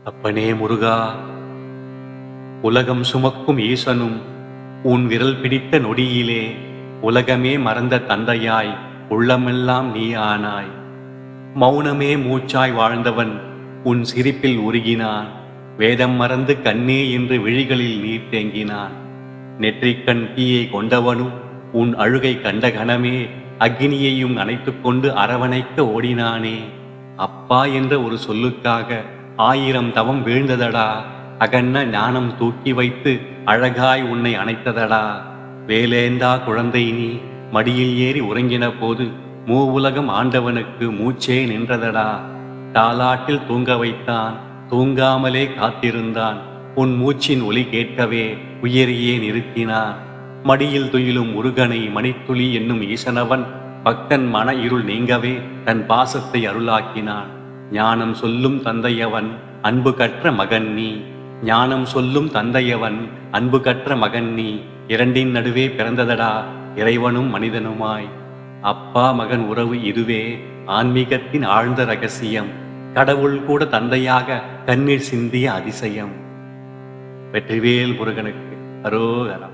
அப்பனே முருகா, உலகம் சுமக்கும் ஈசனும் உன் விரல் பிடித்த நொடியிலே உலகமே மறந்த தந்தையாய் உள்ளமெல்லாம் நீ ஆனாய். மௌனமே மூச்சாய் வாழ்ந்தவன் உன் சிரிப்பில் உருகினான். வேதம் மறந்து கண்ணே என்று விழிகளில் நீர் தேங்கினான். நெற்றிக்கண் தீயை கொண்டவனும் உன் அழுகை கண்ட கணமே அக்னியையும் அணைத்துக் கொண்டு அரவணைக்க ஓடினானே. அப்பா என்ற ஒரு சொல்லுக்காக 1000 தவம் வீழ்ந்ததடா. அகன்ன ஞானம் தூக்கி வைத்து அழகாய் உன்னை அணைத்ததடா. வேலேந்தா குழந்தை நீ மடியில் ஏறி உறங்கின போது மூவுலகம் ஆண்டவனுக்கு மூச்சே நின்றதடா. தாலாட்டில் தூங்க வைத்தான், தூங்காமலே காத்திருந்தான். உன் மூச்சின் ஒலி கேட்கவே உயிரையே நிறுத்தினான். மடியில் துயிலும் முருகனை மணித்துளி என்னும் ஈசனவன் பக்தன் மன இருள் நீங்கவே தன் பாசத்தை அருளாக்கினான். ஞானம் சொல்லும் தந்தையவன் அன்பு கற்ற மகன் நீ. ஞானம் சொல்லும் தந்தையவன் அன்பு கற்ற மகன் நீ. இரண்டின் நடுவே பிறந்ததடா இறைவனும் மனிதனுமாய். அப்பா மகன் உறவு இதுவே ஆன்மீகத்தின் ஆழ்ந்த ரகசியம். கடவுள் கூட தந்தையாக கண்ணீர் சிந்திய அதிசயம். வெற்றிவேல் முருகனுக்கு அரோகரா.